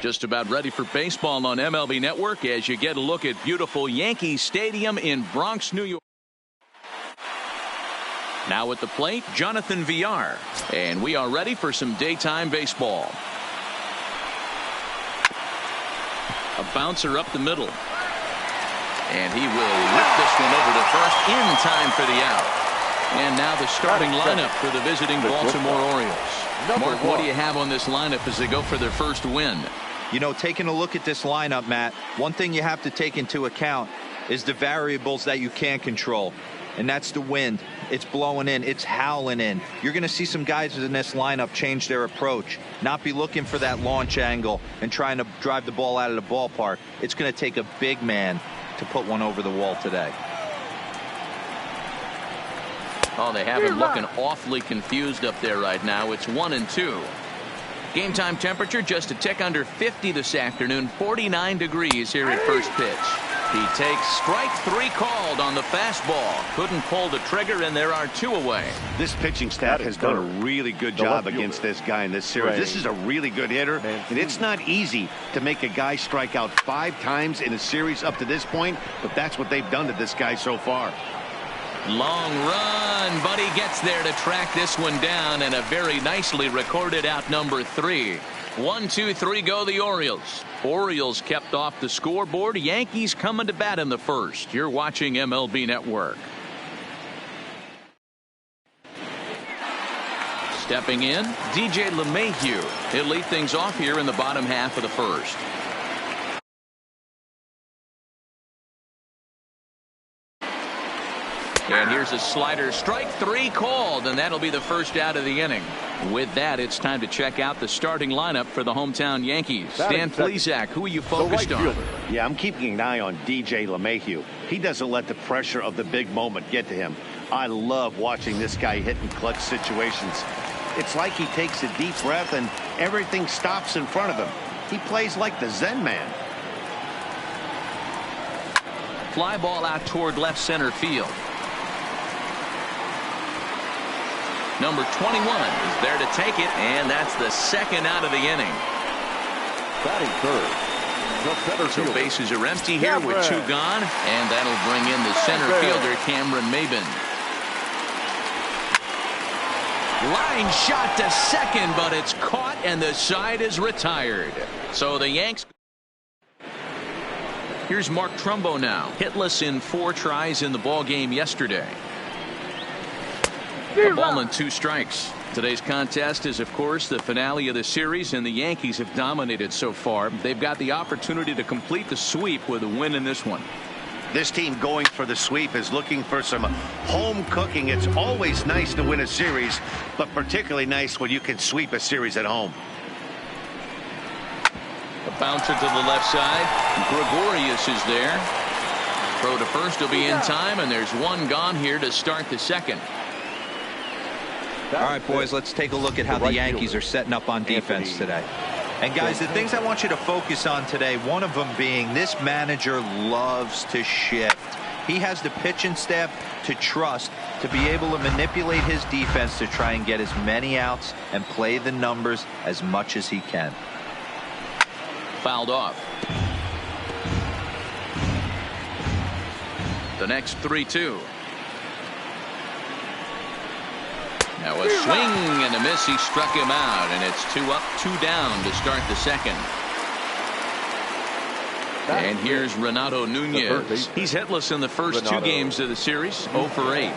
Just about ready for baseball on MLB Network as you get a look at beautiful Yankee Stadium in Bronx, New York. Now at the plate, Jonathan Villar. And we are ready for some daytime baseball. A bouncer up the middle. And he will rip this one over to first in time for the out. And now the starting lineup for the visiting Baltimore Orioles. Mark, what do you have on this lineup as they go for their first win? You know, taking a look at this lineup, Matt, one thing you have to take into account is the variables that you can't control. And that's the wind. It's blowing in. It's howling in. You're going to see some guys in this lineup change their approach, not be looking for that launch angle and trying to drive the ball out of the ballpark. It's going to take a big man to put one over the wall today. Oh, they have him looking awfully confused up there right now. It's 1-2. Game time temperature just a tick under 50 this afternoon. 49 degrees here at first pitch. He takes strike 3 called on the fastball. Couldn't pull the trigger, and there are 2 away. This pitching staff has done a really good job against this guy in this series. This is a really good hitter, and it's not easy to make a guy strike out 5 times in a series up to this point, but that's what they've done to this guy so far. Long run, but he gets there to track this one down, and a very nicely recorded out number 3. 1, 2, 3 go the Orioles. Orioles kept off the scoreboard. Yankees coming to bat in the first. You're watching MLB Network. Stepping in, DJ LeMahieu. He'll lead things off here in the bottom half of the first. And here's a slider, strike 3 called, and that'll be the first out of the inning. With that, it's time to check out the starting lineup for the hometown Yankees. Dan Plesac, who are you focused on? Yeah, I'm keeping an eye on DJ LeMahieu. He doesn't let the pressure of the big moment get to him. I love watching this guy hit in clutch situations. It's like he takes a deep breath and everything stops in front of him. He plays like the Zen man. Fly ball out toward left center field. Number 21 is there to take it, and that's the second out of the inning. Batting third. So bases are empty here with 2 gone, and that'll bring in the center fielder, Cameron Maybin. Line shot to second, but it's caught, and the side is retired. So the Yanks. Here's Mark Trumbo now, hitless in 4 tries in the ball game yesterday. A ball and 2 strikes. Today's contest is, of course, the finale of the series, and the Yankees have dominated so far. They've got the opportunity to complete the sweep with a win in this one. This team going for the sweep is looking for some home cooking. It's always nice to win a series, but particularly nice when you can sweep a series at home. A bouncer to the left side. Gregorius is there. Throw to first will be in time, and there's 1 gone here to start the second. All right, boys, let's take a look at how the Yankees are setting up on defense today. And, guys, the things I want you to focus on today, one of them being this manager loves to shift. He has the pitching staff to trust to be able to manipulate his defense to try and get as many outs and play the numbers as much as he can. Fouled off. The next 3-2. Now a swing and a miss. He struck him out, and it's 2 up, 2 down to start the second. And here's Renato Nunez. He's hitless in the first 2 games of the series, 0 for 8.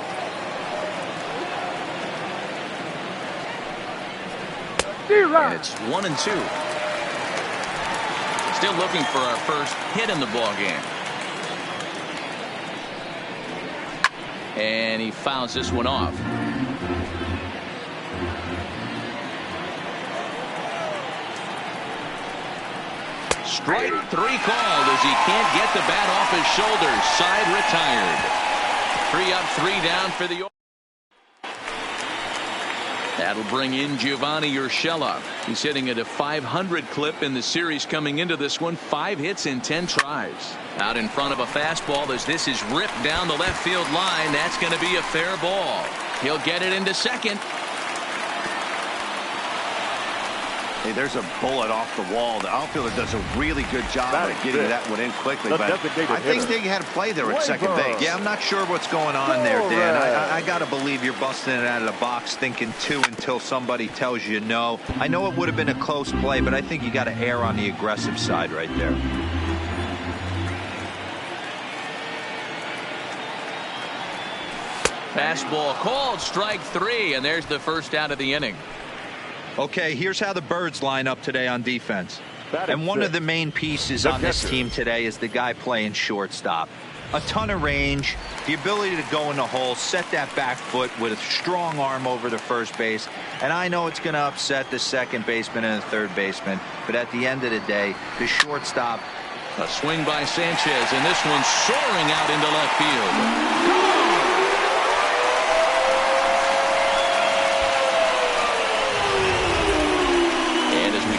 And it's 1-2. Still looking for our first hit in the ball game. And he fouls this one off. Strike 3 called as he can't get the bat off his shoulders. Side retired. 3 up, 3 down for the. That'll bring in Giovanni Urshela. He's hitting at a 500 clip in the series coming into this one. 5 hits in 10 tries. Out in front of a fastball as this is ripped down the left field line. That's going to be a fair ball. He'll get it into second. Hey, there's a bullet off the wall. The outfielder does a really good job of getting that one in quickly. But I think they had a play there at second base. Yeah, I'm not sure what's going on there, Dan. I got to believe you're busting it out of the box thinking 2 until somebody tells you no. I know it would have been a close play, but I think you got to err on the aggressive side right there. Fastball called, strike 3, and there's the first out of the inning. Okay, here's how the Birds line up today on defense. And one of the main pieces on this team today is the guy playing shortstop. A ton of range, the ability to go in the hole, set that back foot with a strong arm over the first base. And I know it's going to upset the second baseman and the third baseman, but at the end of the day, the shortstop. A swing by Sanchez, and this one's soaring out into left field.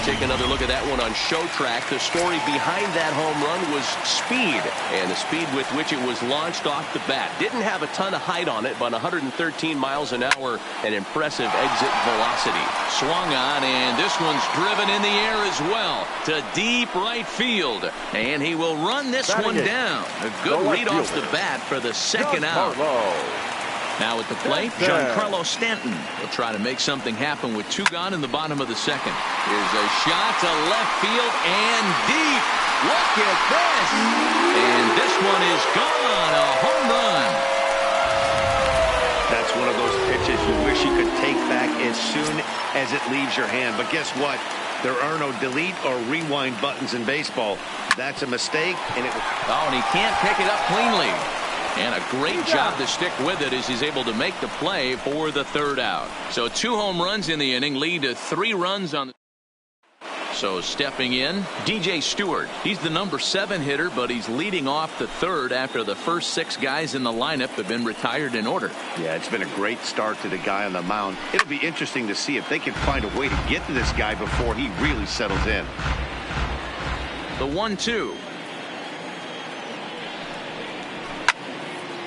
Take another look at that one on Show Track. The story behind that home run was speed, and the speed with which it was launched off the bat. Didn't have a ton of height on it, but 113 miles an hour, an impressive exit velocity. Swung on, and this one's driven in the air as well to deep right field, and he will run this one down. A good read off the bat for the second out. Now at the plate, Giancarlo Stanton will try to make something happen with 2 gone in the bottom of the second. Here's a shot to left field and deep. Look at this. And this one is gone. A home run. That's one of those pitches you wish you could take back as soon as it leaves your hand. But guess what? There are no delete or rewind buttons in baseball. That's a mistake. And he can't pick it up cleanly. And a great job to stick with it as he's able to make the play for the third out. So 2 home runs in the inning lead to 3 runs on the. So stepping in, DJ Stewart. He's the number 7 hitter, but he's leading off the third after the first 6 guys in the lineup have been retired in order. Yeah, it's been a great start to the guy on the mound. It'll be interesting to see if they can find a way to get to this guy before he really settles in. The 1-2.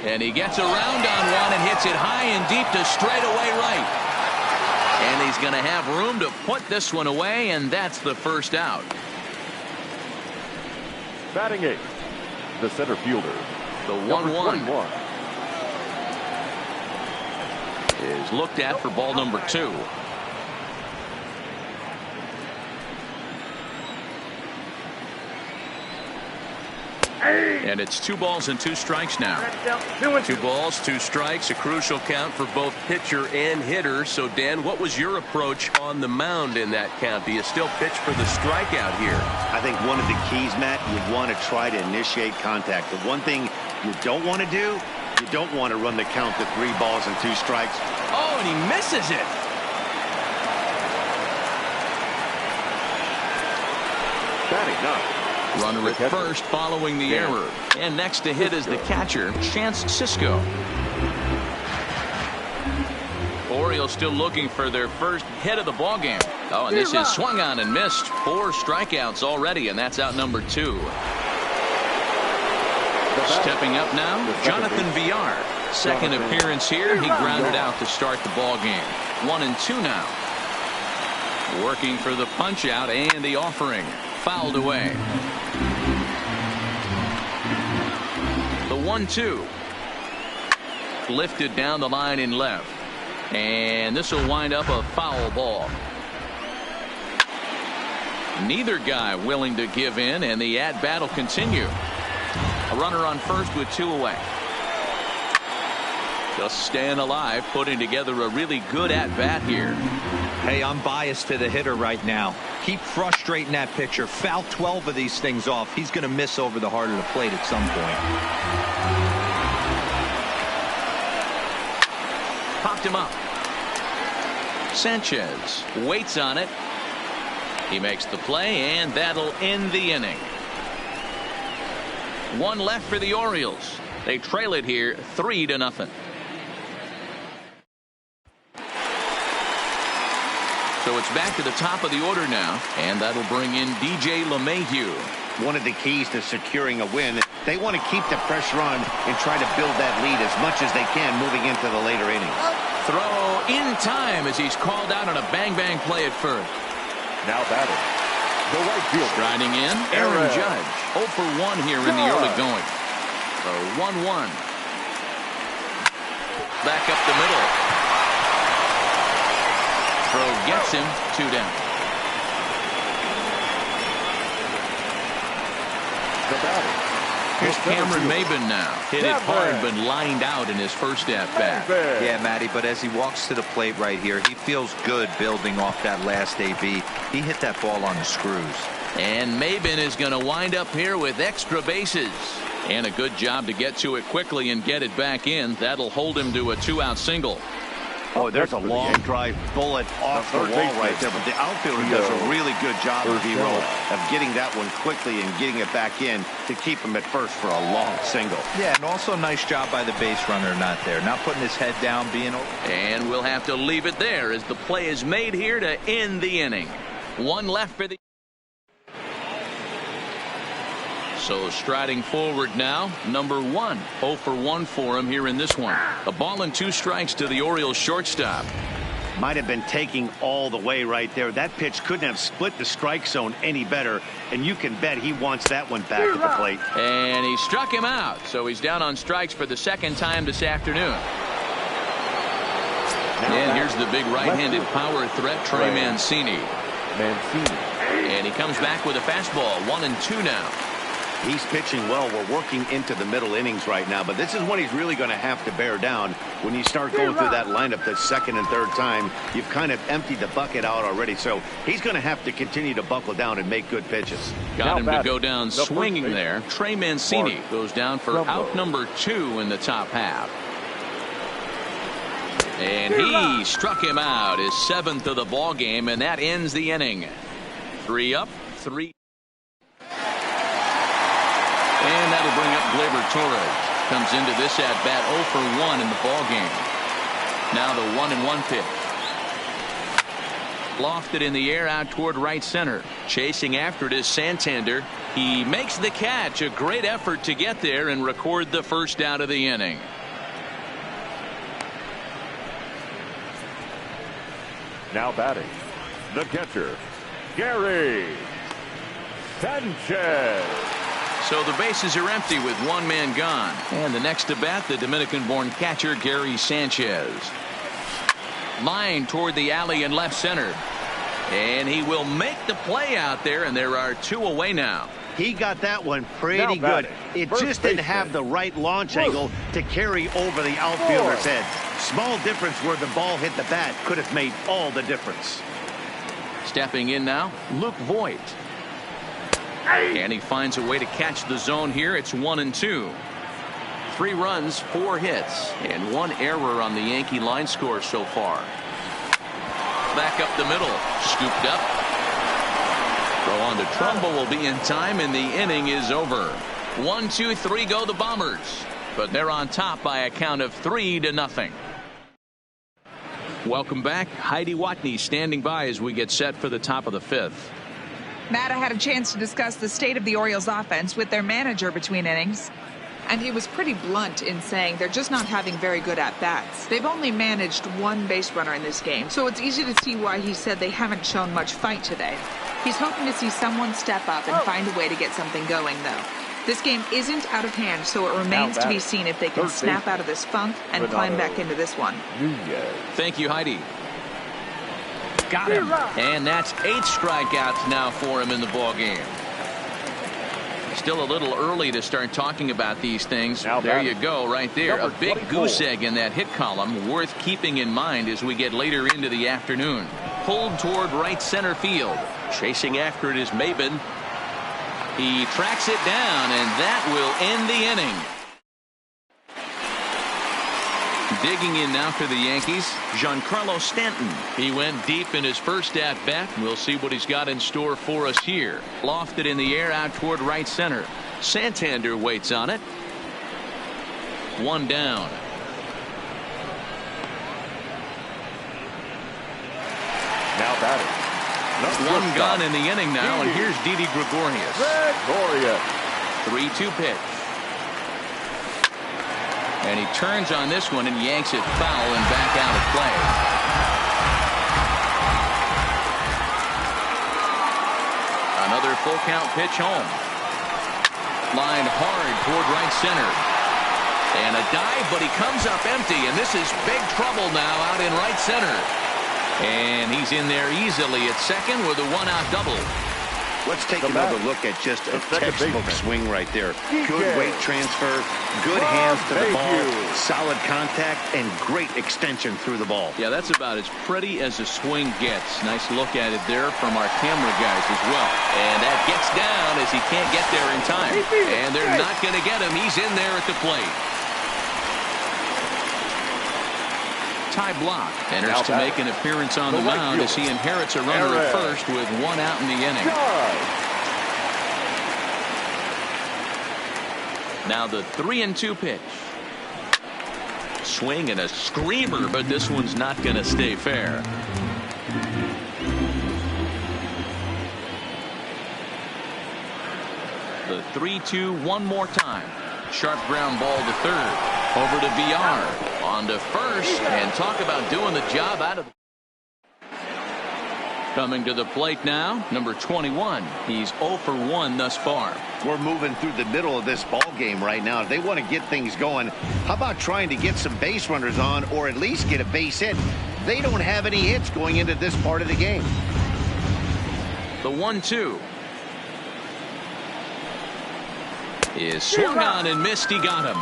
And he gets around on one and hits it high and deep to straightaway right. And he's going to have room to put this one away, and that's the first out. Batting 8th, the center fielder. The 1-1 is looked at for ball number 2. And it's 2 balls and 2 strikes now. 2 balls, 2 strikes, a crucial count for both pitcher and hitter. So, Dan, what was your approach on the mound in that count? Do you still pitch for the strikeout here? I think one of the keys, Matt, you want to try to initiate contact. The one thing you don't want to do, you don't want to run the count to 3 balls and 2 strikes. Oh, and he misses it. Batting 9. Runner at first following the error. And next to hit is the catcher, Chance Sisco. Orioles still looking for their first hit of the ballgame. Oh, and this is swung on and missed. 4 strikeouts already, and that's out number 2. Stepping up now, Jonathan Villar. Second appearance here. He grounded out to start the ballgame. 1-2 now. Working for the punch out and the offering. Fouled away. The 1-2. Lifted down the line in left. And this will wind up a foul ball. Neither guy willing to give in, and the at-bat will continue. A runner on first with 2 away. Just staying alive, putting together a really good at-bat here. Hey, I'm biased to the hitter right now. Keep frustrating that pitcher. Foul 12 of these things off. He's going to miss over the heart of the plate at some point. Popped him up. Sanchez waits on it. He makes the play, and that'll end the inning. 1 left for the Orioles. They trail it here 3-0. So it's back to the top of the order now, and that'll bring in DJ LeMahieu. One of the keys to securing a win, they want to keep the pressure on and try to build that lead as much as they can moving into the later innings. Throw in time as he's called out on a bang-bang play at first. Now batting, the right fielder. Striding in, Aaron Judge. 0 for 1 here in the early going. So 1-1. Back up the middle. Throw gets him 2 down. The batter. Here's Cameron Maben now. Hit it hard, but lined out in his first at-bat. Yeah, Matty, but as he walks to the plate right here, he feels good building off that last AB. He hit that ball on the screws. And Maben is going to wind up here with extra bases. And a good job to get to it quickly and get it back in. That'll hold him to a 2-out single. Oh, there's a long drive bullet off the wall right there, but the outfielder does a really good job of getting that one quickly and getting it back in to keep him at first for a long single. Yeah, and also nice job by the base runner not there, not putting his head down, being over. And we'll have to leave it there as the play is made here to end the inning. 1 left for the. So striding forward now, number 1. 0 for 1 for him here in this one. A ball and 2 strikes to the Orioles shortstop. Might have been taking all the way right there. That pitch couldn't have split the strike zone any better, and you can bet he wants that one back at the plate. And he struck him out, so he's down on strikes for the 2nd time this afternoon. And here's the big right-handed power threat, Trey Mancini. And he comes back with a fastball, 1-2 now. He's pitching well. We're working into the middle innings right now, but this is when he's really going to have to bear down. When you start going through that lineup the 2nd and 3rd time, you've kind of emptied the bucket out already. So he's going to have to continue to buckle down and make good pitches. Got him to go down swinging there. Trey Mancini goes down for out number 2 in the top half. And he struck him out, his 7th of the ball game, and that ends the inning. 3 up, 3. And that'll bring up Gleyber Torres. Comes into this at-bat 0 for 1 in the ball game. Now the 1-1 pitch. Lofted in the air out toward right center. Chasing after it is Santander. He makes the catch. A great effort to get there and record the first out of the inning. Now batting, the catcher, Gary Sanchez. So the bases are empty with 1 man gone. And the next to bat, the Dominican-born catcher, Gary Sanchez. Line toward the alley in left center. And he will make the play out there, and there are 2 away now. He got that one pretty good. It just didn't have the right launch angle to carry over the outfielder's head. Small difference where the ball hit the bat could have made all the difference. Stepping in now, Luke Voigt. And he finds a way to catch the zone here. It's 1-2. 3 runs, 4 hits, and 1 error on the Yankee line score so far. Back up the middle, scooped up. Throw on to Trumbo will be in time, and the inning is over. 1, 2, 3 go the Bombers, but they're on top by a count of 3-0. Welcome back. Heidi Watney standing by as we get set for the top of the 5th. Matt, I had a chance to discuss the state of the Orioles offense with their manager between innings. And he was pretty blunt in saying they're just not having very good at-bats. They've only managed 1 base runner in this game, so it's easy to see why he said they haven't shown much fight today. He's hoping to see someone step up and find a way to get something going, though. This game isn't out of hand, so it remains to be seen if they can snap out of this funk and climb back into this one. Thank you, Heidi. Got him. And that's 8 strikeouts now for him in the ball game. Still a little early to start talking about these things. There you go, right there. A big goose egg in that hit column, worth keeping in mind as we get later into the afternoon. Pulled toward right center field. Chasing after it is Maben. He tracks it down, and that will end the inning. Digging in now for the Yankees, Giancarlo Stanton. He went deep in his first at-bat. We'll see what he's got in store for us here. Lofted in the air out toward right center. Santander waits on it. 1 down. Now batting. 1 gone in the inning now, and here's Didi Gregorius. 3-2 pitch. And he turns on this one and yanks it foul and back out of play. Another full count pitch home. Lined hard toward right center. And a dive, but he comes up empty, and this is big trouble now out in right center. And he's in there easily at second with a one-out double. Let's take another look at just a textbook swing right there. Good weight transfer, good hands to the ball, solid contact, and great extension through the ball. Yeah, that's about as pretty as a swing gets. Nice look at it there from our camera guys as well. And that gets down as he can't get there in time. And they're not going to get him. He's in there at the plate. Ty Blach enters to make an appearance on the mound as he inherits a runner at first with one out in the inning. Now the 3-2 pitch. Swing and a screamer, but this one's not going to stay fair. The 3-2 one more time. Sharp ground ball to third. Over to VR. On to first. And talk about doing the job out of. Coming to the plate now, number 21. He's 0 for 1 thus far. We're moving through the middle of this ball game right now. If they want to get things going, how about trying to get some base runners on or at least get a base hit? They don't have any hits going into this part of the game. The 1-2. Is swung on and missed. He got him.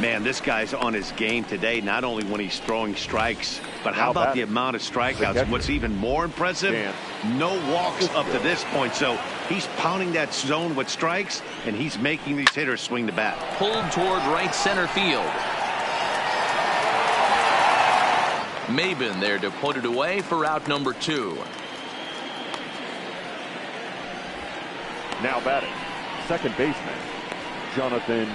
Man, this guy's on his game today, not only when he's throwing strikes, but how about the amount of strikeouts? What's even more impressive, no walks up to this point. So he's pounding that zone with strikes, and he's making these hitters swing the bat. Pulled toward right center field. Maben there to put it away for out number 2. Now batting, second baseman, Jonathan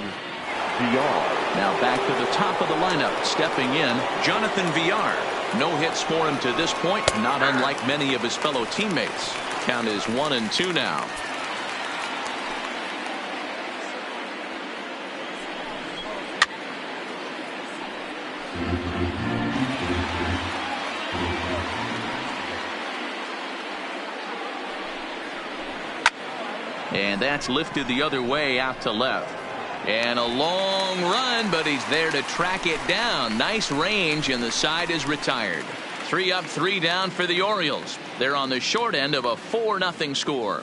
VR. Now back to the top of the lineup. Stepping in, Jonathan VR. No hits for him to this point, not unlike many of his fellow teammates. Count is 1-2 now. And that's lifted the other way out to left. And a long run, but he's there to track it down. Nice range, and the side is retired. 3 up, 3 down for the Orioles. They're on the short end of a 4-0 score.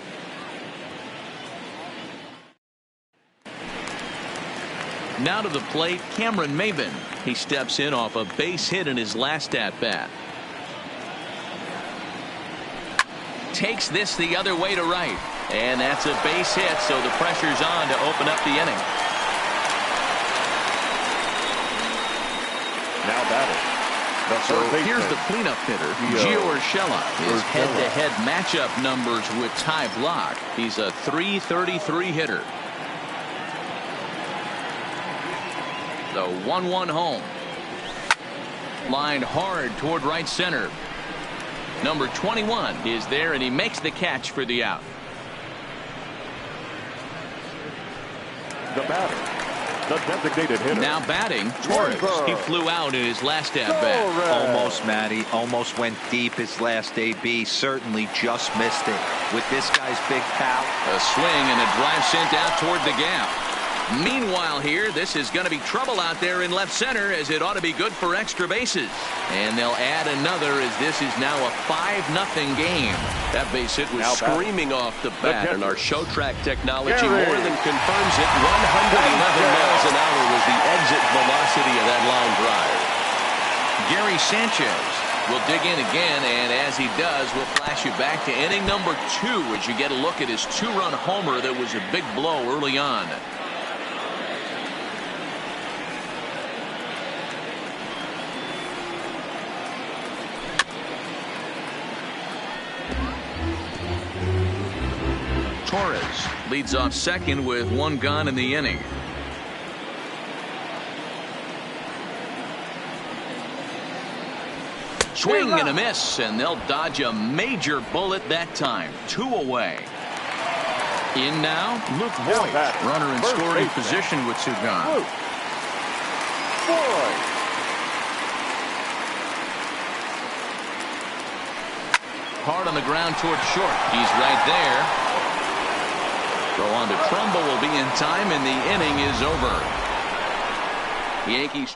Now to the plate, Cameron Maben. He steps in off a base hit in his last at-bat. Takes this the other way to right. And that's a base hit, so the pressure's on to open up the inning. Now batting. So here's the cleanup hitter, Gio Urshela. His head-to-head matchup numbers with Ty Blach. He's a .333 hitter. The 1-1 home. Lined hard toward right center. Number 21 is there, and he makes the catch for the out. The batter, the designated hitter. Now batting, Torres. He flew out in his last at-bat. Almost, Matty. Almost went deep his last AB. Certainly just missed it. With this guy's big power. A swing and a drive sent out toward the gap. Meanwhile here, this is going to be trouble out there in left center, as it ought to be good for extra bases. And they'll add another, as this is now a 5-0 game. That base hit was screaming off the bat, and our show track technology more than confirms it. 111 miles an hour was the exit velocity of that line drive. Gary Sanchez will dig in again, and as he does, we'll flash you back to inning number 2 as you get a look at his 2-run homer that was a big blow early on. Torres leads off second with 1 gone in the inning. Swing and a miss, and they'll dodge a major bullet that time. 2 away. In now, Luke Voigt, runner in scoring position with 2 gone. hard on the ground towards short. He's right there. Throw on to Trumbo will be in time, and the inning is over. Yankees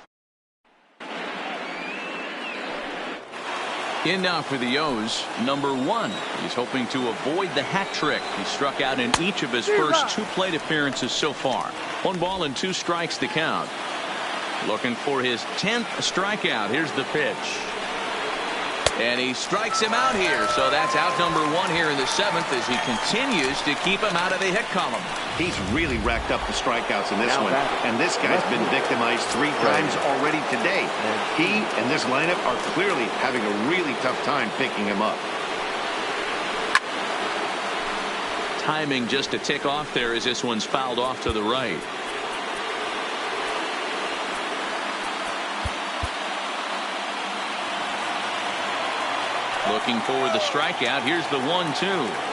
in now for the O's, number 1. He's hoping to avoid the hat trick. He struck out in each of his first 2 plate appearances so far. 1 ball and 2 strikes to count. Looking for his 10th strikeout. Here's the pitch. And he strikes him out here. So that's out number 1 here in the 7th as he continues to keep him out of the hit column. He's really racked up the strikeouts in this one. And this guy's been victimized 3 times already today. He and this lineup are clearly having a really tough time picking him up. Timing just a tick off there as this one's fouled off to the right. Looking for the strikeout. Here's the 1-2.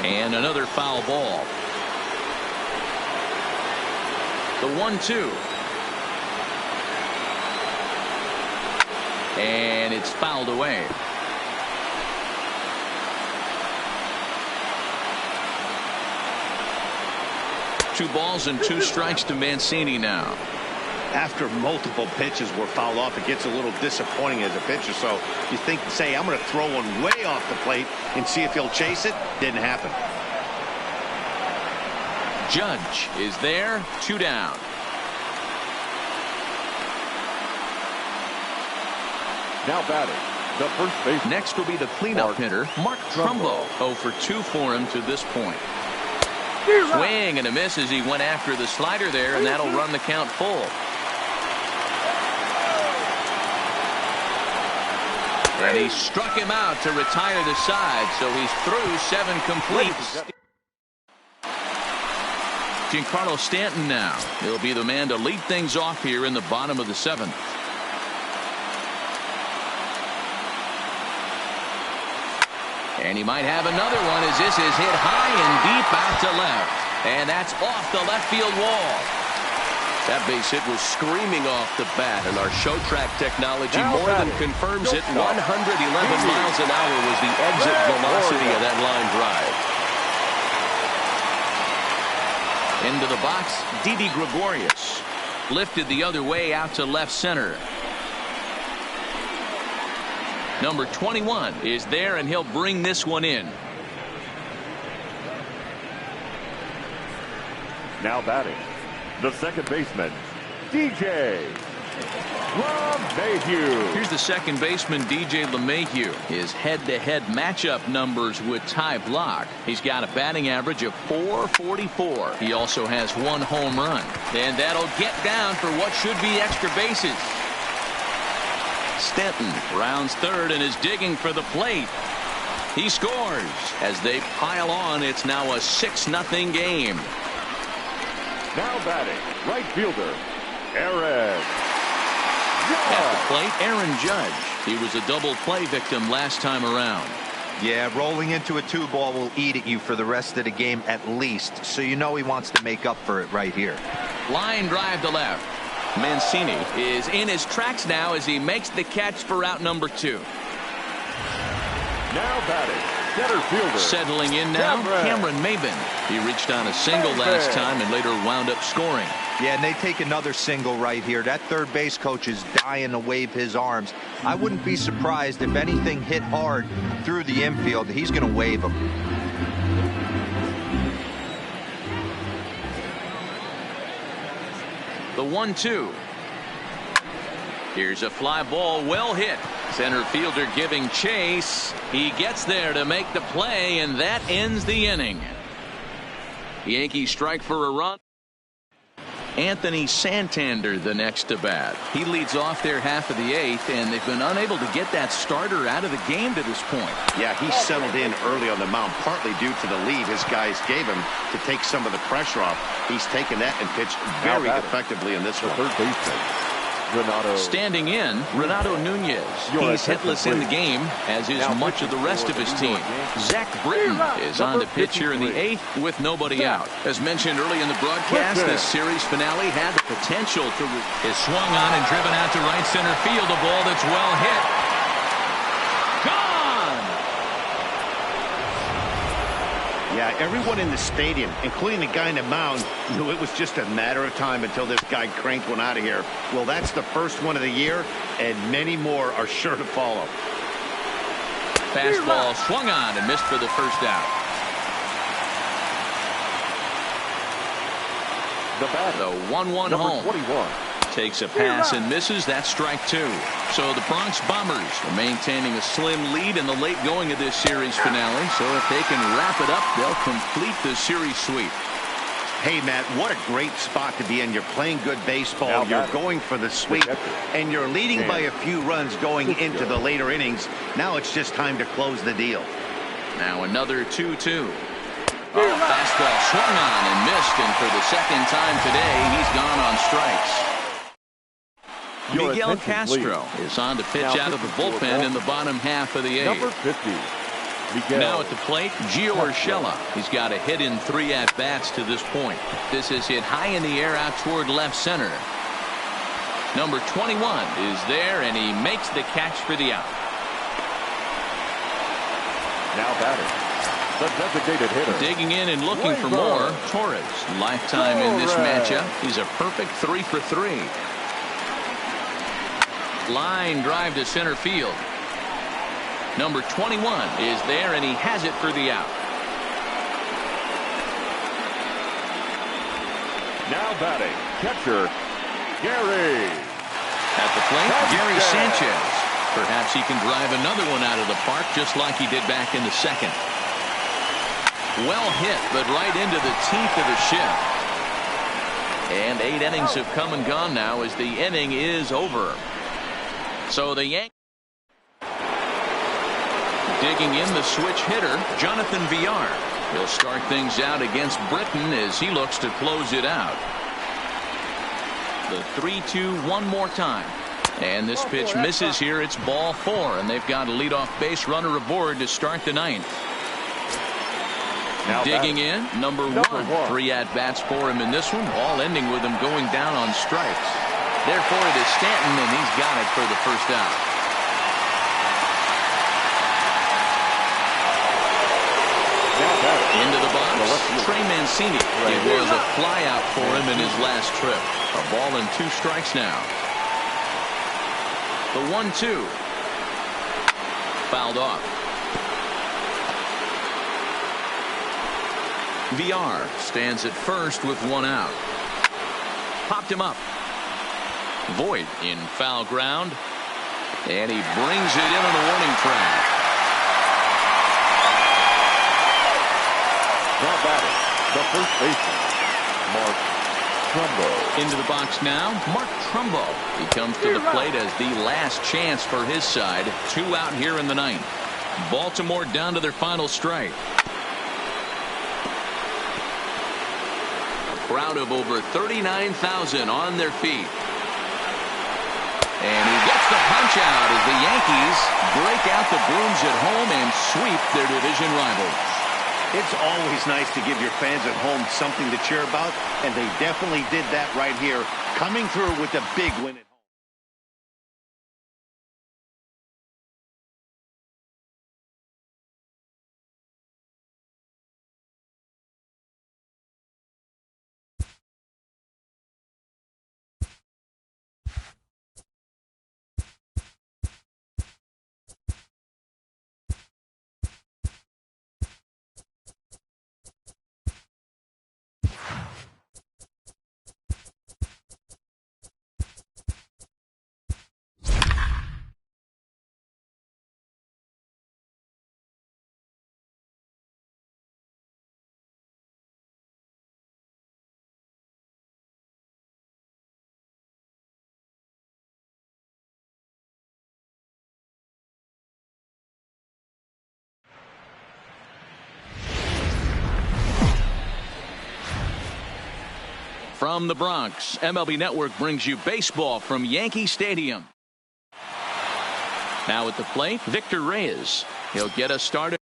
And another foul ball. The 1-2. And it's fouled away. Two balls and 2 strikes to Mancini now. After multiple pitches were fouled off, it gets a little disappointing as a pitcher. So you think, say, I'm going to throw one way off the plate and see if he'll chase it. Didn't happen. Judge is there. 2 down. Now batting, the first base. Next will be the cleanup hitter, Mark Trumbo. 0 for 2 for him to this point. Swing and a miss as he went after the slider there, and that'll run the count full. And he struck him out to retire the side, so he's through 7 complete. Giancarlo Stanton now. He'll be the man to lead things off here in the bottom of the 7th. And he might have another one as this is hit high and deep out to left. And that's off the left field wall. That base hit was screaming off the bat, and our show track technology more than confirms it. 111 miles an hour was the exit velocity of that line drive. Into the box, Didi Gregorius. Lifted the other way out to left center. Number 21 is there, and he'll bring this one in. Now batting, the second baseman, DJ LeMahieu. Here's the second baseman, DJ LeMahieu. His head-to-head matchup numbers with Ty Blach. He's got a batting average of .444. He also has 1 home run. And that'll get down for what should be extra bases. Stanton rounds third and is digging for the plate. He scores. As they pile on, it's now a 6-0 game. Now batting, right fielder, Aaron Judge. At the plate, Aaron Judge. He was a double play victim last time around. Yeah, rolling into a 2-ball will eat at you for the rest of the game at least. So you know he wants to make up for it right here. Line drive to left. Mancini is in his tracks now as he makes the catch for out number 2. Now batting, center fielder. Settling in now, Cameron Maybin. He reached on a single last time and later wound up scoring. Yeah, and they take another single right here. That third base coach is dying to wave his arms. I wouldn't be surprised if anything hit hard through the infield. He's going to wave them. The 1-2. Here's a fly ball, well hit. Center fielder giving chase. He gets there to make the play, and that ends the inning. Yankees strike for a run. Anthony Santander the next to bat. He leads off their half of the 8th, and they've been unable to get that starter out of the game to this point. Yeah, he settled in early on the mound, partly due to the lead his guys gave him to take some of the pressure off. He's taken that and pitched very effectively in this one. Third baseman, Renato. Standing in, Renato Nunez. He's hitless in the game, as is much of the rest of his team. Zach Britton is on to pitch here in the 8th with nobody out. As mentioned early in the broadcast, this series finale had the potential to is swung on and driven out to right center field. A ball that's well hit. Yeah, everyone in the stadium, including the guy in the mound, knew it was just a matter of time until this guy cranked one out of here. Well, that's the first one of the year, and many more are sure to follow. Fastball swung on and missed for the first out. The 1-1 home. 21. Takes a pass and misses. That's strike two. So the Bronx Bombers are maintaining a slim lead in the late going of this series finale. So if they can wrap it up, they'll complete the series sweep. Hey, Matt, what a great spot to be in. You're playing good baseball. You're going for the sweep, and you're leading by a few runs going into the later innings. Now it's just time to close the deal. Now another 2-2. Fastball swung on and missed, and for the second time today, he's gone on strikes. Miguel Castro is on to pitch out of the bullpen in the bottom half of the eighth. Number 50. Now at the plate, Gio Urshela. He's got a hit in 3 at-bats to this point. This is hit high in the air out toward left center. Number 21 is there, and he makes the catch for the out. Now batting, the designated hitter. Digging in and looking for more, Torres. Lifetime in this matchup. He's a perfect 3 for 3. Line drive to center field. Number 21 is there, and he has it for the out. Now batting, catcher, Gary. At the plate, Gary Sanchez. Perhaps he can drive another one out of the park just like he did back in the second. Well hit, but right into the teeth of the shift. And 8 innings have come and gone now as the inning is over. So the Yankees digging in the switch hitter, Jonathan Villar. He'll start things out against Britain as he looks to close it out. The 3-2 one more time. And this pitch misses here. It's ball 4, and they've got a leadoff base runner aboard to start the 9th. Now digging in, number 1. 3 at-bats for him in this one, all ending with him going down on strikes. Therefore, it is Stanton, and he's got it for the first out. Into the box, Trey Mancini. It was a flyout for him in his last trip. A ball and 2 strikes now. The 1-2. Fouled off. Villar stands at first with 1 out. Popped him up. Void in foul ground, and he brings it in on the warning track. Now batting, the first baseman, Mark Trumbo. Into the box now, Mark Trumbo. He comes to the plate as the last chance for his side. 2 out here in the 9th. Baltimore down to their final strike. A crowd of over 39,000 on their feet. And he gets the punch out as the Yankees break out the brooms at home and sweep their division rivals. It's always nice to give your fans at home something to cheer about, and they definitely did that right here, coming through with a big win at home. From the Bronx, MLB Network brings you baseball from Yankee Stadium. Now at the plate, Victor Reyes. He'll get us started.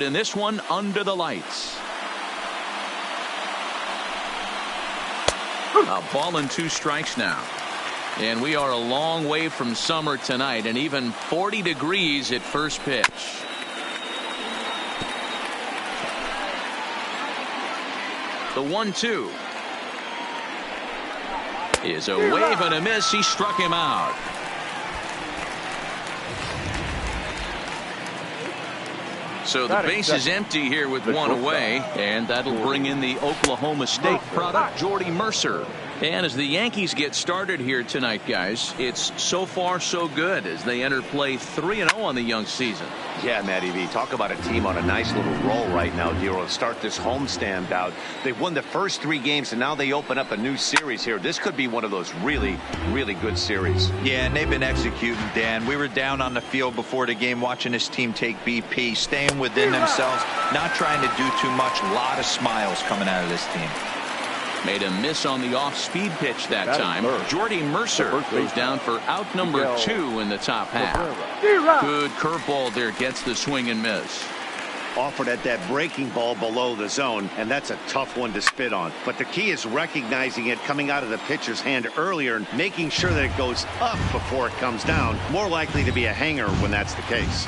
In this one, under the lights. A ball and 2 strikes now. And we are a long way from summer tonight, and even 40 degrees at first pitch. The 1-2 is a wave and a miss. He struck him out. So the base is empty here with 1 away, and that'll bring in the Oklahoma State product, Jordy Mercer. And as the Yankees get started here tonight, guys, it's so far so good as they enter play 3-0 on the young season. Yeah, Matty V, talk about a team on a nice little roll right now, Dero, to start this homestand out. They've won the first 3 games, and now they open up a new series here. This could be one of those really, really good series. Yeah, and they've been executing, Dan. We were down on the field before the game watching this team take BP, staying within themselves, not trying to do too much. A lot of smiles coming out of this team. Made a miss on the off-speed pitch that time. Jordy Mercer goes down for out number 2 in the top half. Good curveball there, gets the swing and miss. Offered at that breaking ball below the zone, and that's a tough one to spit on. But the key is recognizing it coming out of the pitcher's hand earlier and making sure that it goes up before it comes down. More likely to be a hanger when that's the case.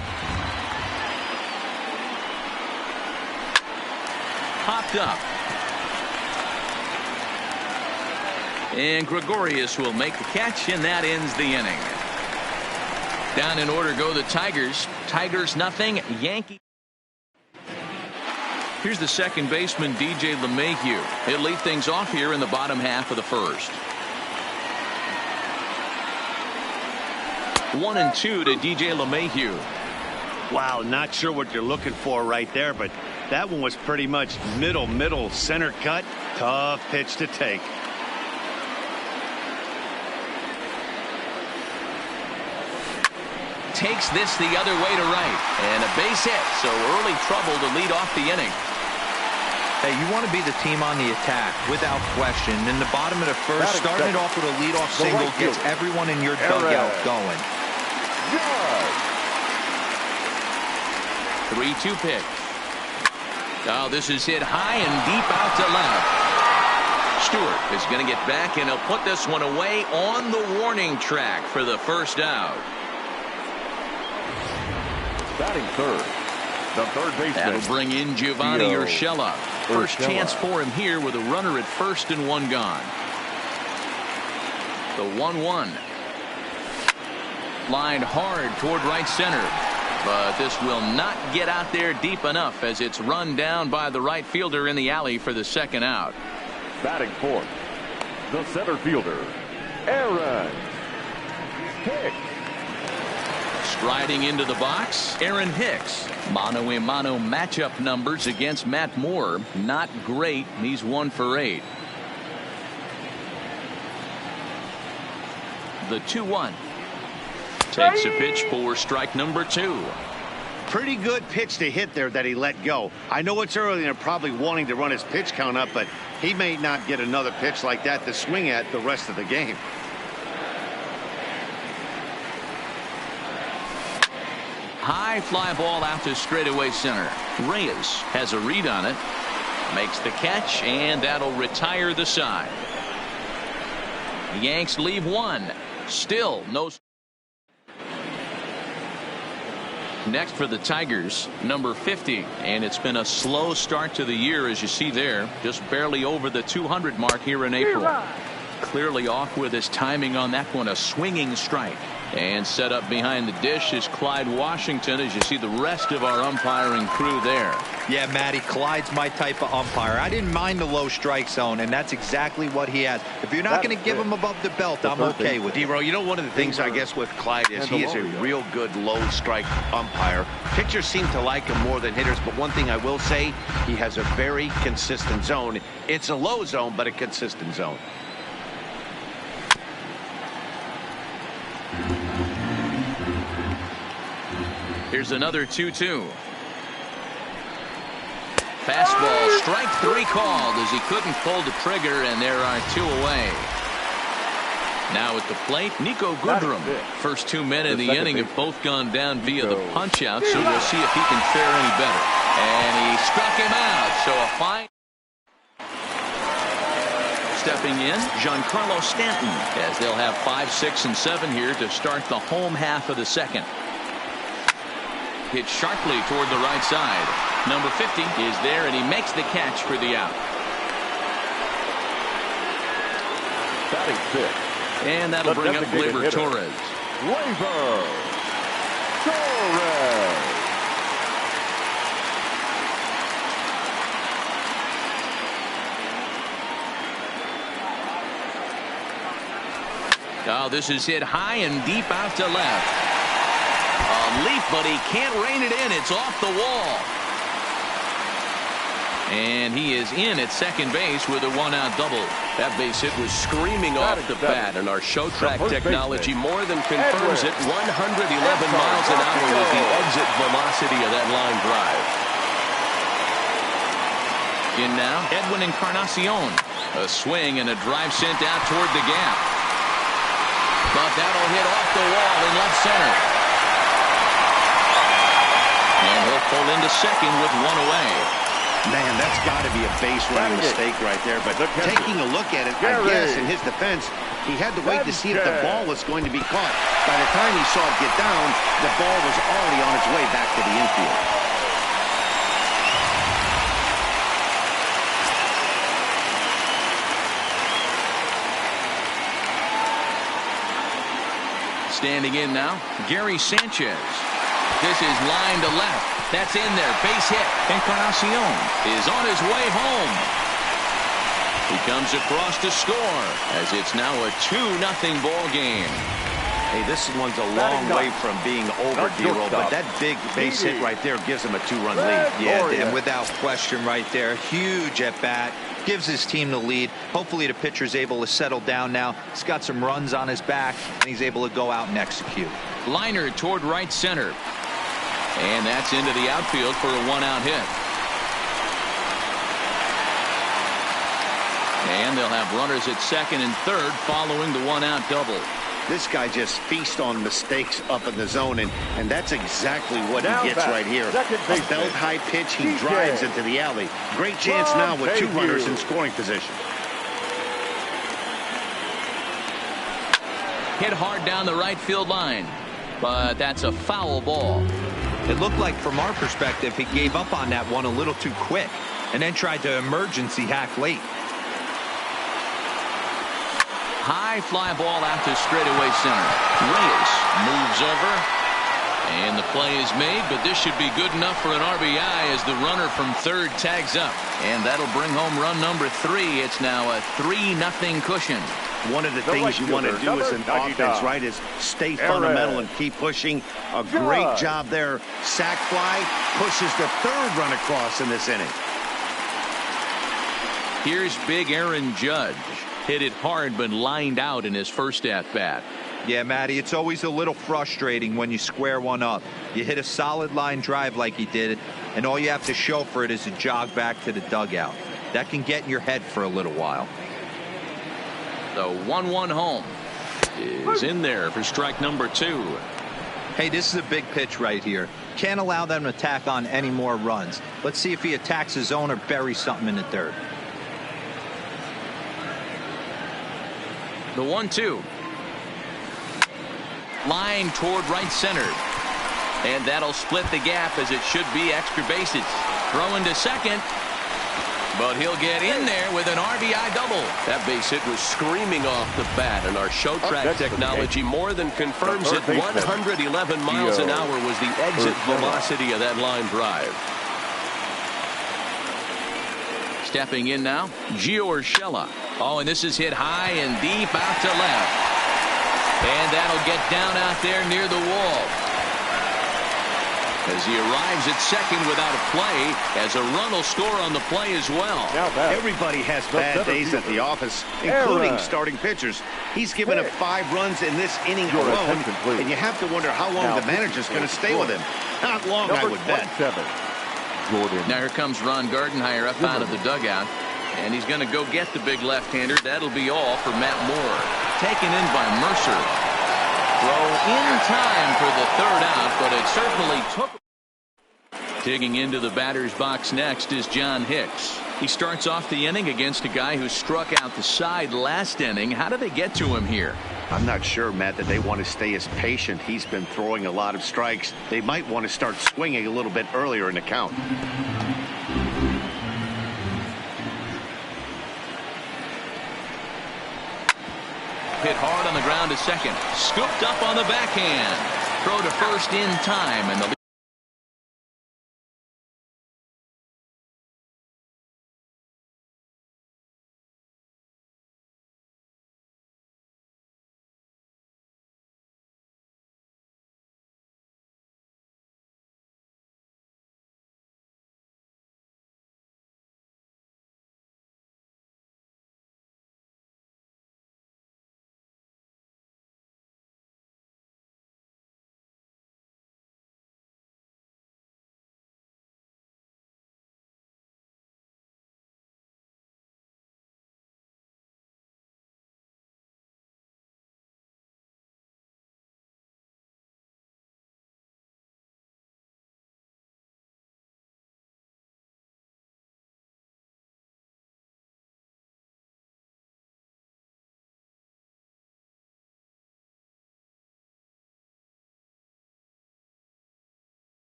Popped up. And Gregorius will make the catch, and that ends the inning. Down in order go the Tigers. Tigers nothing. Yankees. Here's the second baseman, DJ LeMahieu. He'll lead things off here in the bottom half of the first. 1-2 to DJ LeMahieu. Wow, not sure what you're looking for right there, but that one was pretty much middle center cut. Tough pitch to take. Takes this the other way to right, and a base hit, so early trouble to lead off the inning. Hey, you want to be the team on the attack without question. In the bottom of the first, starting it off with a leadoff single gets everyone in your dugout going. 3-2 pitch. Oh, this is hit high and deep out to left. Stewart is going to get back, and he'll put this one away on the warning track for the first out. Batting third, the third baseman. That'll bring in Giovanni Urshela. First chance for him here with a runner at first and 1 gone. The 1-1. Lined hard toward right center. But this will not get out there deep enough as it's run down by the right fielder in the alley for the second out. Batting fourth, the center fielder, Aaron Hicks. Striding into the box, Aaron Hicks. Mano-a-mano matchup numbers against Matt Moore. Not great. He's 1 for 8. The 2-1. Takes a pitch for strike number 2. Pretty good pitch to hit there that he let go. I know it's early and they're probably wanting to run his pitch count up, but he may not get another pitch like that to swing at the rest of the game. High fly ball out to straightaway center. Reyes has a read on it. Makes the catch, and that'll retire the side. The Yanks leave 1. Still no. Next for the Tigers, number 50. And it's been a slow start to the year, as you see there. Just barely over the 200 mark here in April. Clearly off with his timing on that one. A swinging strike. And set up behind the dish is Clyde Washington, as you see the rest of our umpiring crew there. Yeah, Matty, Clyde's my type of umpire. I didn't mind the low strike zone, and that's exactly what he has. If you're not going to give him above the belt, I'm okay with it. D-Row, you know, one of the things I guess with Clyde is he is a real good low strike umpire. Pitchers seem to like him more than hitters, but one thing I will say, he has a very consistent zone. It's a low zone, but a consistent zone. Here's another 2-2. Fastball, strike 3 called as he couldn't pull the trigger, and there are 2 away. Now at the plate, Nico Goodrum. First 2 men in the inning have both gone down via the punch out, so we'll see if he can fare any better. And he struck him out, so a fine. Stepping in, Giancarlo Stanton, as they'll have 5, 6, and 7 here to start the home half of the second. Hit sharply toward the right side. Number 50 is there, and he makes the catch for the out. Batting fifth. And that'll bring up Gleyber Torres. Gleyber Torres. Oh, this is hit high and deep out to left. A leap, but he can't rein it in. It's off the wall. And he is in at second base with a 1-out double. That base hit was screaming off the bat, and our show track technology more than confirms it. 111 miles an hour was the exit velocity of that line drive. In now, Edwin Encarnacion. A swing and a drive sent out toward the gap. But that'll hit off the wall in left center. And he'll pull into second with 1 away. Man, that's got to be a base running mistake right there. But taking a look at it, I guess, in his defense, he had to wait to see if the ball was going to be caught. By the time he saw it get down, the ball was already on its way back to the infield. Standing in now, Gary Sanchez. This is line to left. That's in there. Base hit. Encarnacion is on his way home. He comes across to score as it's now a 2-0 ball game. Hey, this one's a long way from being over, D-Roll, but that big base hit right there gives him a 2-run lead. Yeah, and without question right there, huge at bat. Gives his team the lead. Hopefully the pitcher's able to settle down now. He's got some runs on his back, and he's able to go out and execute. Liner toward right center. And that's into the outfield for a 1-out hit. And they'll have runners at second and third following the 1-out double. This guy just feasts on mistakes up in the zone, and that's exactly what he gets right here. A belt-high pitch, he drives into the alley. Great chance now with 2 runners in scoring position. Hit hard down the right field line, but that's a foul ball. It looked like, from our perspective, he gave up on that one a little too quick and then tried to emergency hack late. High fly ball out to straightaway center. Reyes moves over, and the play is made, but this should be good enough for an RBI as the runner from third tags up. And that'll bring home run number 3. It's now a 3-0 cushion. One of the things you want to do as an offense, right, is stay fundamental and keep pushing. A great job there. Sac fly pushes the third run across in this inning. Here's big Aaron Judge. Hit it hard, but lined out in his first at-bat. Yeah, Matty, it's always a little frustrating when you square one up. You hit a solid line drive like he did, and all you have to show for it is a jog back to the dugout. That can get in your head for a little while. The 1-1 home is in there for strike number 2. Hey, this is a big pitch right here. Can't allow them to tack on any more runs. Let's see if he attacks his zone or buries something in the dirt. The 1-2. Line toward right center. And that'll split the gap as it should be extra bases. Throwing to second. But he'll get in there with an RBI double. That base hit was screaming off the bat, and our show track technology more than confirms it. 111 miles an hour was the exit velocity of that line drive. Stepping in now, Gio Urshela. Oh, and this is hit high and deep out to left. And that'll get down out there near the wall. As he arrives at second without a play, as a run will score on the play as well. Everybody has bad days at the office, including starting pitchers. He's given up 5 runs in this inning alone, and you have to wonder how long the manager's going to stay with him. Not long, I would bet. Now here comes Ron Gardenhire up out of the dugout, and he's going to go get the big left-hander. That'll be all for Matt Moore. taken in by Mercer. Throw in time for the third out, but it certainly took. Digging into the batter's box next is John Hicks. He starts off the inning against a guy who struck out the side last inning. How do they get to him here? I'm not sure, Matt, that they want to stay as patient. He's been throwing a lot of strikes. They might want to start swinging a little bit earlier in the count. Hit hard on the ground to second. Scooped up on the backhand. Throw to first in time, and the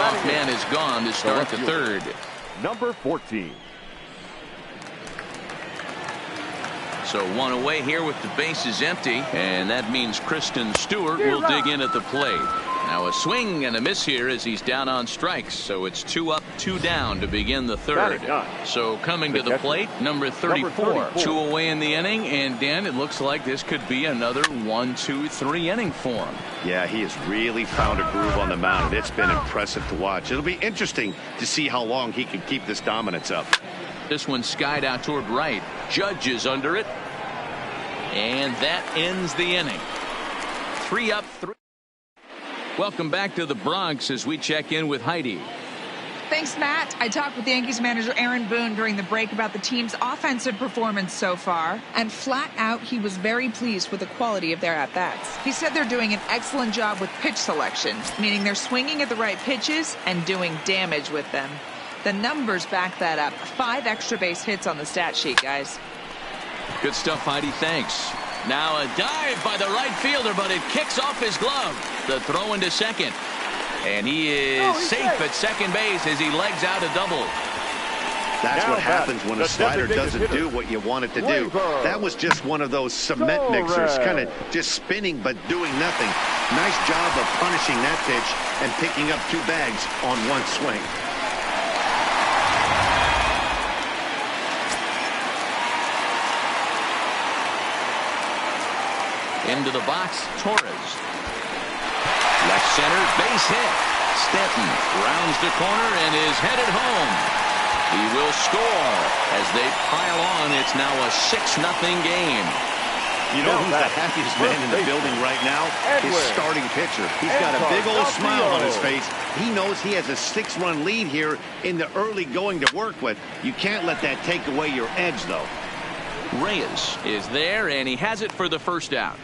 leadoff man is gone to start the third. Number 14. So one away here with the bases empty, and that means Kristen Stewart will dig in at the plate. Now a swing and a miss here as he's down on strikes, so it's 2 up, 2 down to begin the third. So coming to the plate, number 34. 2 away in the inning, and Dan, it looks like this could be another 1-2-3 inning for him. Yeah, he has really found a groove on the mound. It's been impressive to watch. It'll be interesting to see how long he can keep this dominance up. This one skied out toward right. Judge is under it. And that ends the inning. 3 up, 3. Welcome back to the Bronx as we check in with Heidi. Thanks, Matt. I talked with Yankees manager Aaron Boone during the break about the team's offensive performance so far, and flat out he was very pleased with the quality of their at-bats. He said they're doing an excellent job with pitch selection, meaning they're swinging at the right pitches and doing damage with them. The numbers back that up. 5 extra base hits on the stat sheet, guys. Good stuff, Heidi. Thanks. Now a dive by the right fielder, but it kicks off his glove. The throw into second. And he is safe at second base as he legs out a double. That's what happens when a slider doesn't do what you want it to do. That was just one of those cement mixers, kind of just spinning but doing nothing. Nice job of punishing that pitch and picking up 2 bags on 1 swing. Into the box, Torres. Left center, base hit. Stanton rounds the corner and is headed home. He will score as they pile on. It's now a 6-0 game. You know who's the happiest man in the building right now? His starting pitcher. He's got a big old smile on his face. He knows he has a 6-run lead here in the early going to work with. You can't let that take away your edge, though. Reyes is there, and he has it for the first out.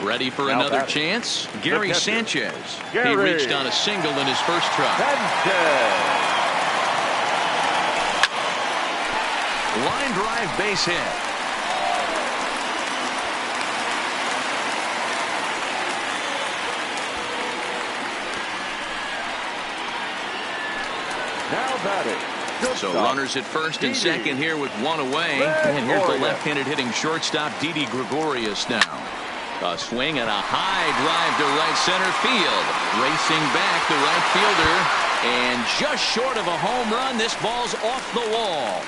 Ready for another chance? Gary Sanchez. He reached on a single in his first try. Line drive base hit. Now batting. So runners at first and second here with 1 away. And here's the left-handed hitting shortstop, Didi Gregorius now. A swing and a high drive to right center field. Racing back the right fielder. And just short of a home run, this ball's off the wall.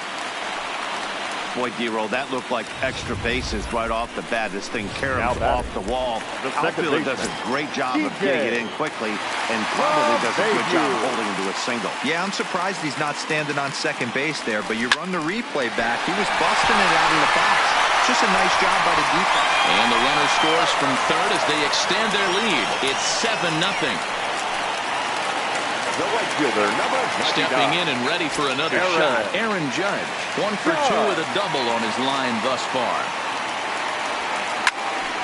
Boy, D-Roll, that looked like extra bases right off the bat. This thing caroms off the wall. The outfielder does a great job of getting it in quickly and probably does a good job holding him to a single. Yeah, I'm surprised he's not standing on second base there, but you run the replay back. He was busting it out of the box. Just a nice job by the defense. And the runner scores from third as they extend their lead. It's 7-0. The right fielder, number 99. Stepping in and ready for another shot, Aaron Judge. 1 for 2 with a double on his line thus far.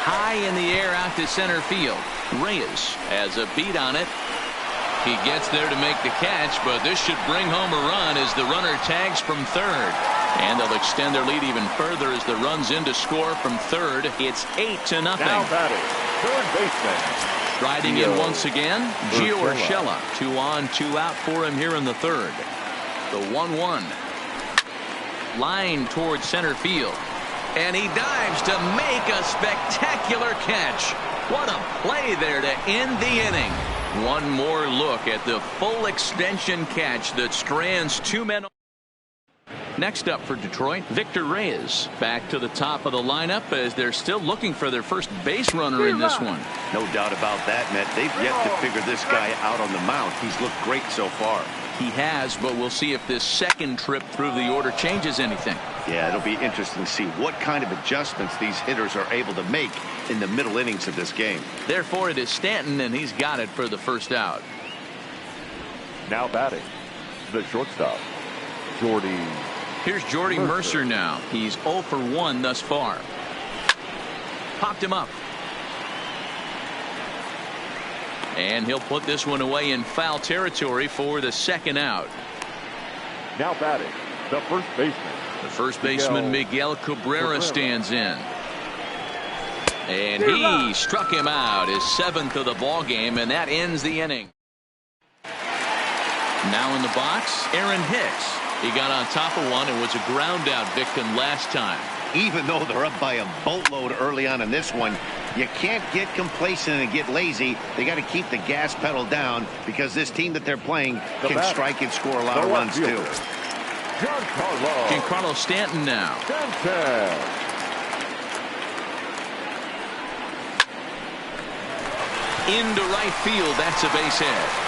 High in the air out to center field. Reyes has a beat on it. He gets there to make the catch, but this should bring home a run as the runner tags from third. And they'll extend their lead even further as the run's in to score from third. It's 8-0. Now batting, third baseman. Riding in once again, Gio Urshela. 2 on, 2 out for him here in the third. The 1-1. Line towards center field. And he dives to make a spectacular catch. What a play there to end the inning. One more look at the full extension catch that strands 2 men. Next up for Detroit, Victor Reyes. Back to the top of the lineup as they're still looking for their first base runner in this one. No doubt about that, Matt. They've yet to figure this guy out on the mound. He's looked great so far. He has, but we'll see if this second trip through the order changes anything. Yeah, it'll be interesting to see what kind of adjustments these hitters are able to make in the middle innings of this game. Therefore, it is Stanton, and he's got it for the first out. Now batting, the shortstop, Jordy. Here's Jordy Mercer now. He's 0 for 1 thus far. Popped him up. And he'll put this one away in foul territory for the second out. Now batting, the first baseman. The first baseman, Miguel Cabrera, stands in. And he struck him out, his 7th of the ball game, and that ends the inning. Now in the box, Aaron Hicks. He got on top of one and was a ground out victim last time. Even though they're up by a boatload early on in this one, you can't get complacent and get lazy. They got to keep the gas pedal down because this team that they're playing can strike and score a lot of runs too. Giancarlo Stanton now. Into right field. That's a base hit.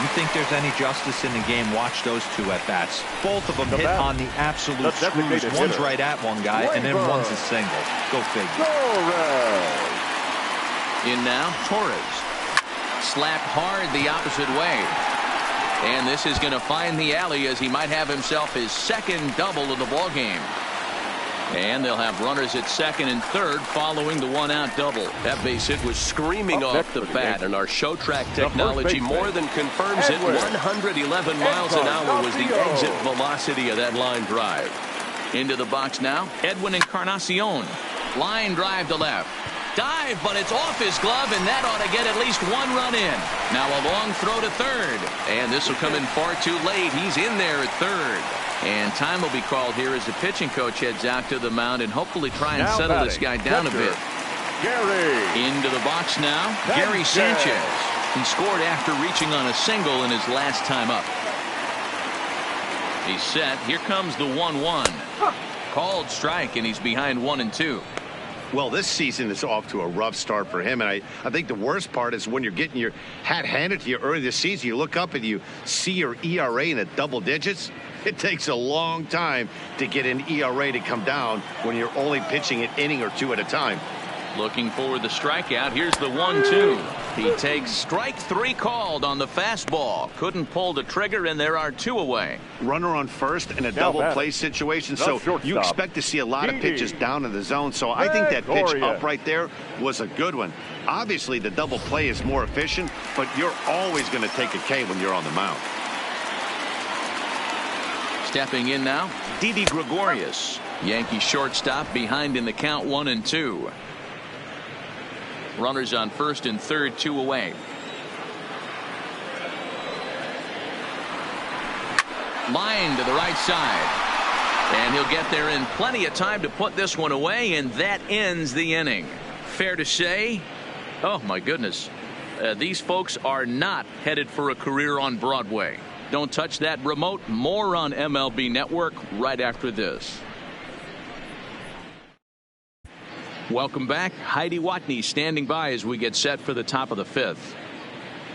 You think there's any justice in the game? Watch those two at-bats. Both of them hit on the absolute screws. One's right at one guy, and then one's a single. Go figure. In now, Torres. Slapped hard the opposite way. And this is going to find the alley as he might have himself his 2nd double of the ball game. And they'll have runners at 2nd and 3rd following the 1-out double. That base hit was screaming off the bat, and our show track technology more than confirms it. 111 miles an hour was the exit velocity of that line drive. Into the box now, Edwin Encarnacion. Line drive to left. Dive, but it's off his glove, and that ought to get at least 1 run in. Now a long throw to 3rd. And this will come in far too late. He's in there at 3rd. And time will be called here as the pitching coach heads out to the mound and hopefully try and settle this guy down a bit. Into the box now, Gary Sanchez. He scored after reaching on a single in his last time up. He's set. Here comes the 1-1. Called strike, and he's behind 1-2. Well, this season is off to a rough start for him, and I think the worst part is when you're getting your hat handed to you early this season, you look up and you see your ERA in the double digits. It takes a long time to get an ERA to come down when you're only pitching an inning or 2 at a time. Looking for the strikeout. Here's the 1-2. He takes strike 3 called on the fastball. Couldn't pull the trigger, and there are 2 away. Runner on first in a double play situation, so you expect to see a lot of pitches down in the zone. So I think that pitch up right there was a good one. Obviously, the double play is more efficient, but you're always going to take a K when you're on the mound. Stepping in now, Didi Gregorius. Yankee shortstop behind in the count 1-2. Runners on 1st and 3rd, 2 away. Line to the right side. And he'll get there in plenty of time to put this one away, and that ends the inning. Fair to say, oh my goodness, these folks are not headed for a career on Broadway. Don't touch that remote. More on MLB Network right after this. Welcome back. Heidi Watney standing by as we get set for the top of the 5th.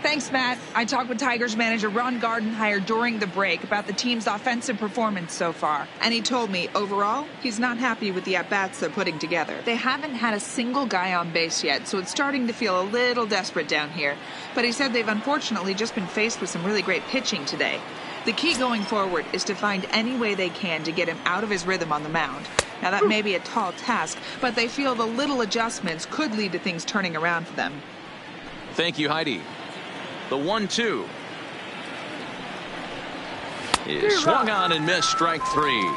Thanks, Matt. I talked with Tigers manager Ron Gardenhire during the break about the team's offensive performance so far. And he told me, overall, he's not happy with the at-bats they're putting together. They haven't had a single guy on base yet, so it's starting to feel a little desperate down here. But he said they've unfortunately just been faced with some really great pitching today. The key going forward is to find any way they can to get him out of his rhythm on the mound. Now, that may be a tall task, but they feel the little adjustments could lead to things turning around for them. Thank you, Heidi. The 1-2 is swung on and missed, strike 3.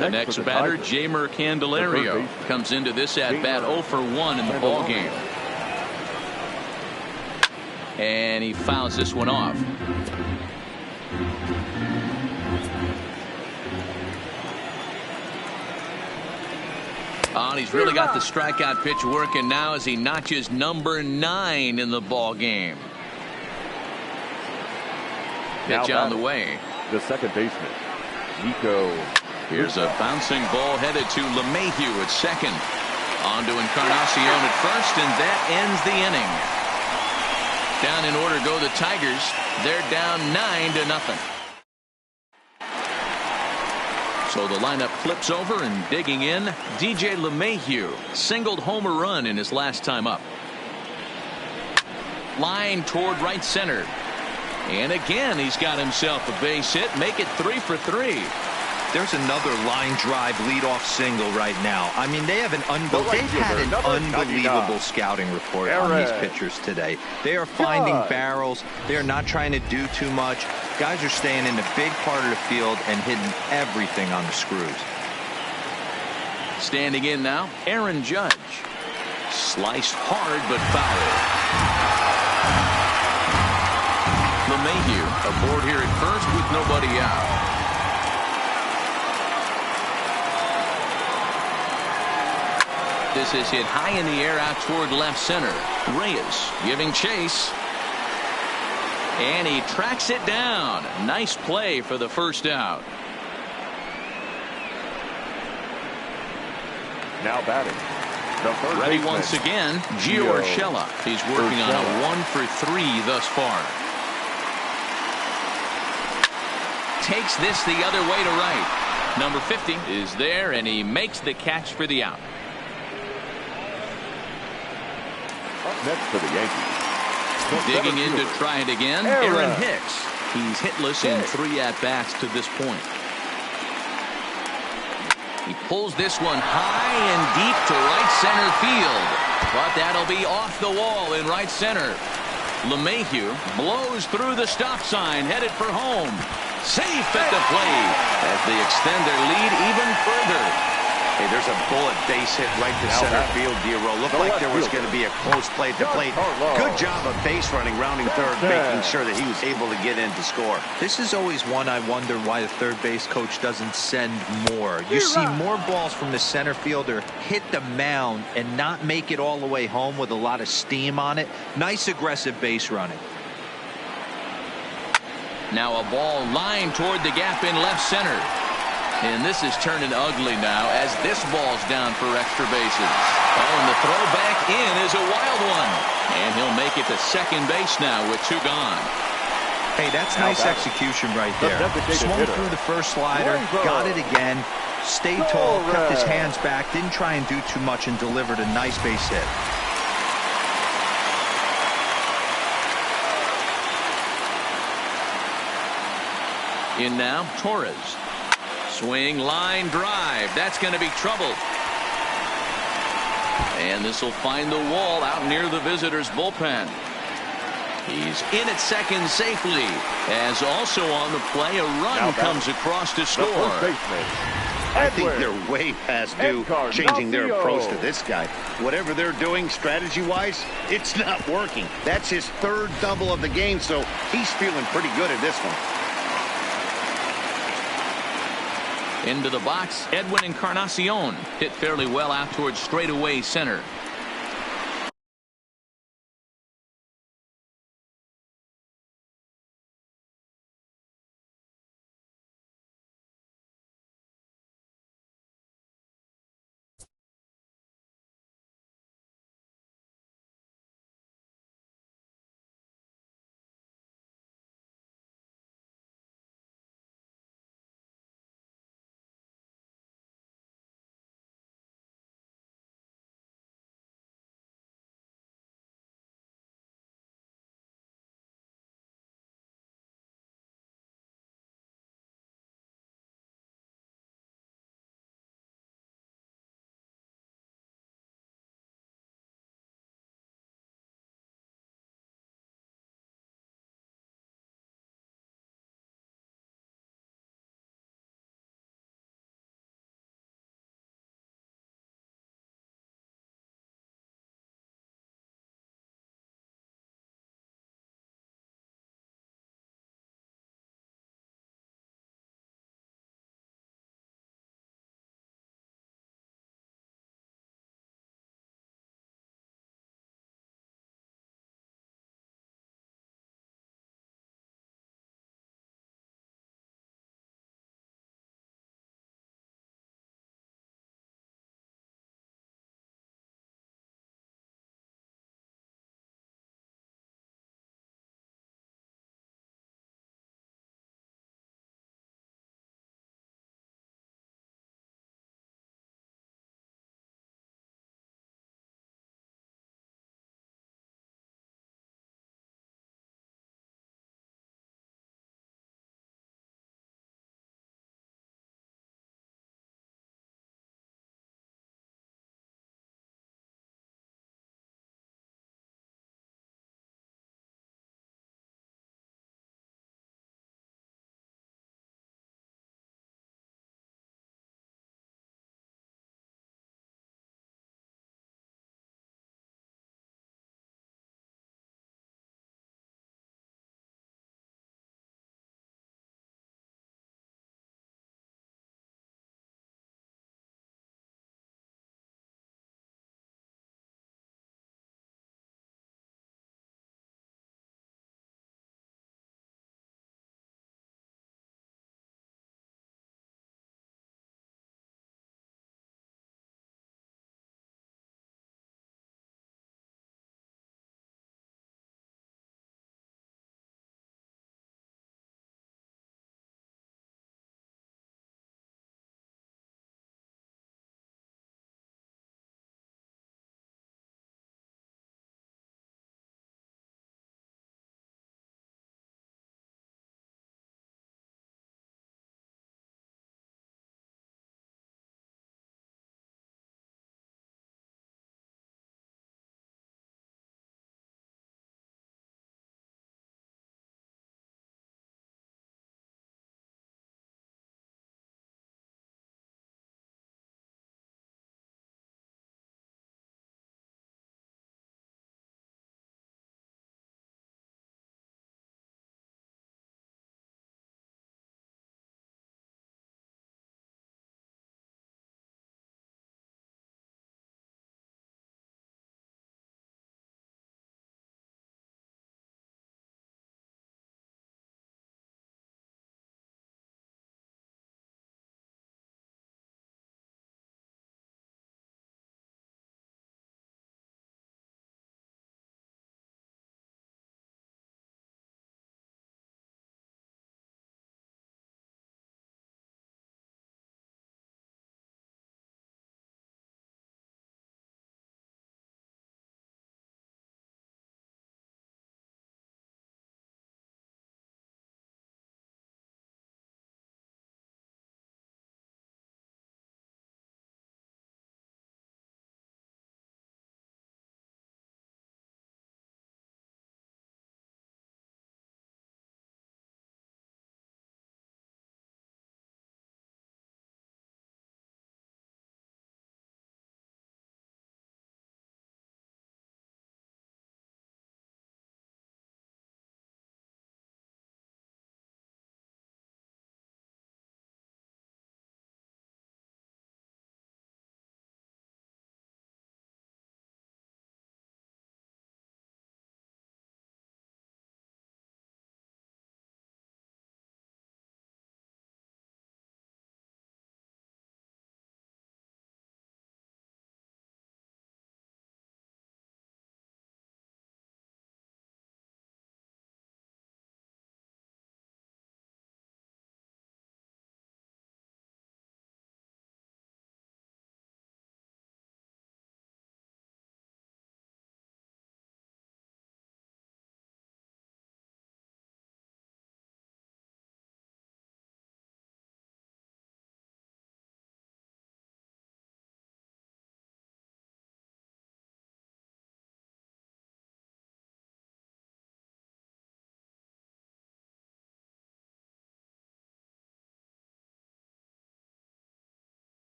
The next batter, Jeimer Candelario, comes into this at-bat 0 for 1 in the ball game. And he fouls this one off. Oh, and he's really got the strikeout pitch working now as he notches number 9 in the ball game. Pitch on the way. The second baseman, Nico. Here's a bouncing ball headed to LeMahieu at 2nd. On to Encarnacion at 1st, and that ends the inning. Down in order go the Tigers. They're down 9-0. So the lineup flips over, and digging in, DJ LeMahieu singled home a run in his last time up. Line toward right center. And again, he's got himself a base hit. Make it 3 for 3. There's another line drive leadoff single right now. I mean, they've had an unbelievable scouting report on these pitchers today. They are finding barrels. They are not trying to do too much. Guys are staying in the big part of the field and hitting everything on the screws. Standing in now, Aaron Judge. Sliced hard but foul. LeMahieu aboard here at first with nobody out. This is hit high in the air out toward left center. Reyes giving chase. And he tracks it down. Nice play for the first out. Now batting. Ready once again, Gio Urshela. He's working on a 1-for-3 thus far. Takes this the other way to right. Number 50 is there, and he makes the catch for the out. Up next for the Yankees. Digging in to try it again, Aaron Hicks. He's hitless in 3 at-bats to this point. He pulls this one high and deep to right center field. But that'll be off the wall in right center. LeMahieu blows through the stop sign, headed for home. Safe at the plate as they extend their lead even further. Hey, there's a bullet base hit right to center field, D'Aro. Looked like there was going to be a close play at the plate. Good job of base running, rounding third, making sure that he was able to get in to score. This is always one I wonder why the third base coach doesn't send more. You see more balls from the center fielder hit the mound and not make it all the way home with a lot of steam on it. Nice aggressive base running. Now a ball lined toward the gap in left center. And this is turning ugly now as this ball's down for extra bases. Oh, and the throw back in is a wild one. And he'll make it to second base now with 2 gone. Hey, that's nice execution right there. Swung through the first slider, got it again, stayed tall, kept his hands back, didn't try and do too much, and delivered a nice base hit. In now, Torres. Swing, line, drive. That's going to be trouble. And this will find the wall out near the visitors' bullpen. He's in at second safely. As also on the play, a run comes across to score. I think they're way past due changing their approach to this guy. Whatever they're doing strategy-wise, it's not working. That's his 3rd double of the game, so he's feeling pretty good at this one. Into the box, Edwin Encarnacion hit fairly well out towards straightaway center.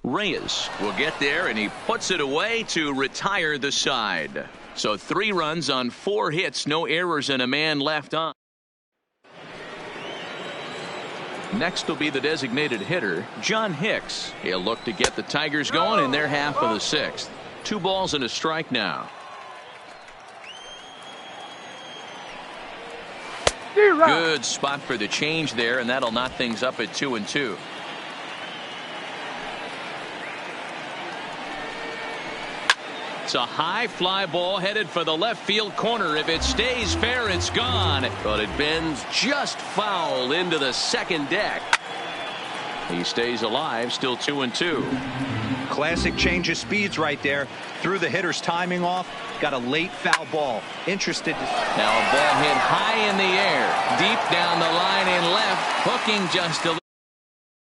Reyes will get there, and he puts it away to retire the side. So 3 runs on 4 hits, no errors, and a man left on. Next will be the designated hitter, John Hicks. He'll look to get the Tigers going in their half of the 6th. 2 balls and a strike now. Good spot for the change there, and that'll knock things up at 2-2. It's a high fly ball headed for the left field corner. If it stays fair, it's gone. But it bends just foul into the second deck. He stays alive, still 2-2. Classic change of speeds right there. Threw the hitter's timing off. Got a late foul ball. Interested. Now a ball hit high in the air, deep down the line in left, hooking just a little.